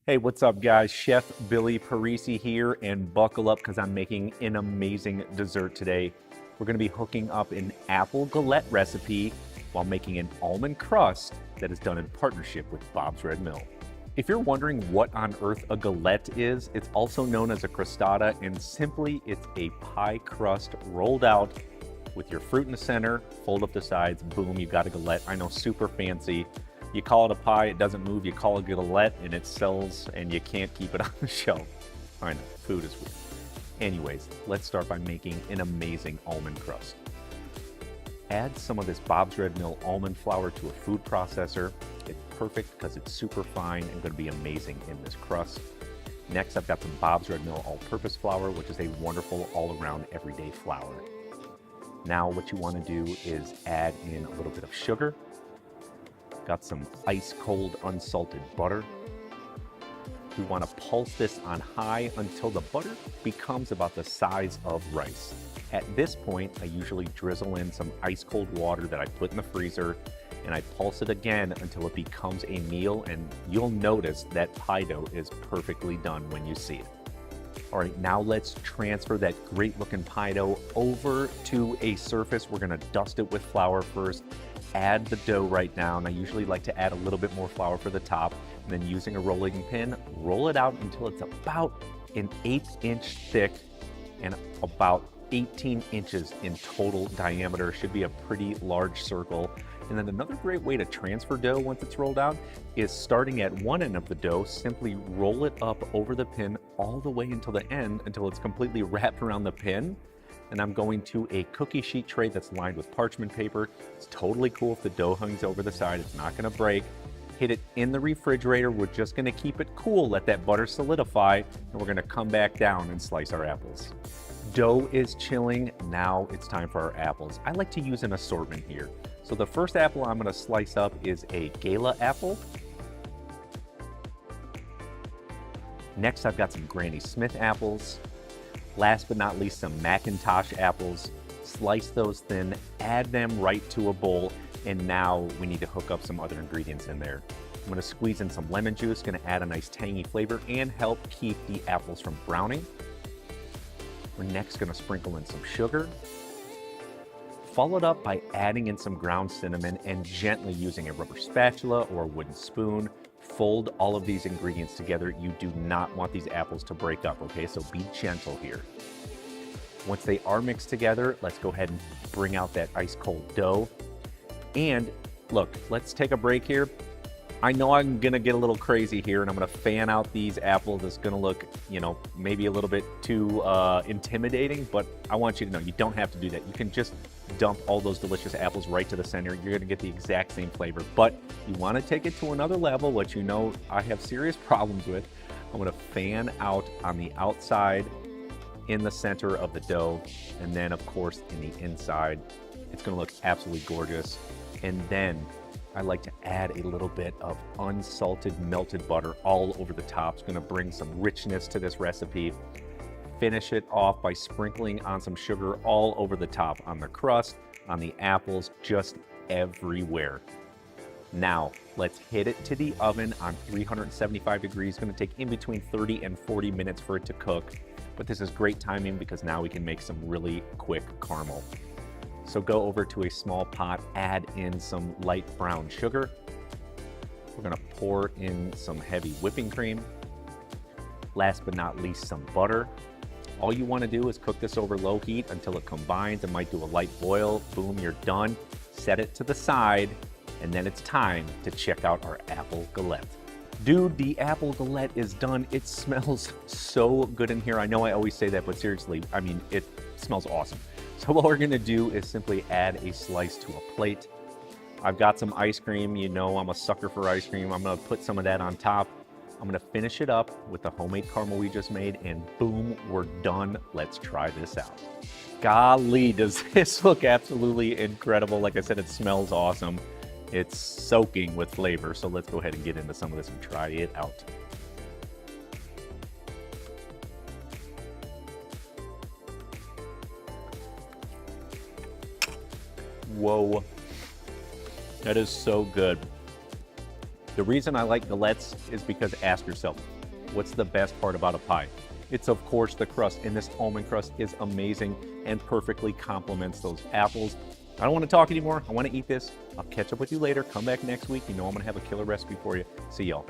Hey, what's up, guys? Chef Billy Parisi here, and buckle up because I'm making an amazing dessert today. We're going to be hooking up an apple galette recipe while making an almond crust that is done in partnership with Bob's Red Mill. If you're wondering what on earth a galette is, it's also known as a crostata, and simply it's a pie crust rolled out with your fruit in the center, fold up the sides, boom, you got a galette. I know, super fancy. You call it a pie, it doesn't move. You call it a galette, and it sells, and you can't keep it on the shelf. I know, food is weird. Anyways, let's start by making an amazing almond crust. Add some of this Bob's Red Mill almond flour to a food processor. It's perfect because it's super fine and going to be amazing in this crust. Next, I've got some Bob's Red Mill all-purpose flour, which is a wonderful all-around everyday flour. Now what you want to do is add in a little bit of sugar. Got some ice cold unsalted butter. We want to pulse this on high until the butter becomes about the size of rice. At this point, I usually drizzle in some ice cold water that I put in the freezer, and I pulse it again until it becomes a meal, and you'll notice that pie dough is perfectly done when you see it. All right, now let's transfer that great looking pie dough over to a surface. We're gonna dust it with flour first, add the dough right down. I usually like to add a little bit more flour for the top, and then using a rolling pin, roll it out until it's about an 1/8 thick and about 18 inches in total diameter. Should be a pretty large circle. And then another great way to transfer dough once it's rolled out is starting at one end of the dough, simply roll it up over the pin all the way until the end until it's completely wrapped around the pin. And I'm going to a cookie sheet tray that's lined with parchment paper. It's totally cool if the dough hangs over the side, it's not gonna break. Hit it in the refrigerator. We're just gonna keep it cool, let that butter solidify, and we're gonna come back down and slice our apples. Dough is chilling, now it's time for our apples. I like to use an assortment here. So the first apple I'm gonna slice up is a Gala apple. Next, I've got some Granny Smith apples. Last but not least, some Macintosh apples. Slice those thin, add them right to a bowl, and now we need to hook up some other ingredients in there. I'm gonna squeeze in some lemon juice, gonna add a nice tangy flavor and help keep the apples from browning. We're next gonna sprinkle in some sugar, followed up by adding in some ground cinnamon and gently using a rubber spatula or a wooden spoon, fold all of these ingredients together. You do not want these apples to break up, okay? So be gentle here. Once they are mixed together, let's go ahead and bring out that ice cold dough. And look, let's take a break here. I know I'm gonna get a little crazy here and I'm gonna fan out these apples. It's gonna look, you know, maybe a little bit too intimidating, but I want you to know you don't have to do that. You can just dump all those delicious apples right to the center. You're gonna get the exact same flavor, but you wanna take it to another level, which you know I have serious problems with. I'm gonna fan out on the outside, in the center of the dough, and then of course in the inside. It's gonna look absolutely gorgeous. And then I like to add a little bit of unsalted melted butter all over the top. It's gonna bring some richness to this recipe. Finish it off by sprinkling on some sugar all over the top, on the crust, on the apples, just everywhere. Now, let's hit it to the oven on 375 degrees. It's gonna take in between 30 and 40 minutes for it to cook. But this is great timing because now we can make some really quick caramel. So go over to a small pot, add in some light brown sugar. We're gonna pour in some heavy whipping cream. Last but not least, some butter. All you wanna do is cook this over low heat until it combines. It might do a light boil. Boom, you're done. Set it to the side, and then it's time to check out our apple galette. Dude, the apple galette is done. It smells so good in here. I know I always say that, but seriously, I mean, it smells awesome. So what we're gonna do is simply add a slice to a plate. I've got some ice cream. You know I'm a sucker for ice cream. I'm gonna put some of that on top. I'm gonna finish it up with the homemade caramel we just made, and boom, we're done. Let's try this out. Golly, does this look absolutely incredible. Like I said, it smells awesome. It's soaking with flavor. So let's go ahead and get into some of this and try it out. Whoa, that is so good. The reason I like galettes is because ask yourself, what's the best part about a pie? It's of course the crust, and this almond crust is amazing and perfectly complements those apples. I don't want to talk anymore. I want to eat this. I'll catch up with you later. Come back next week. You know I'm going to have a killer recipe for you. See y'all.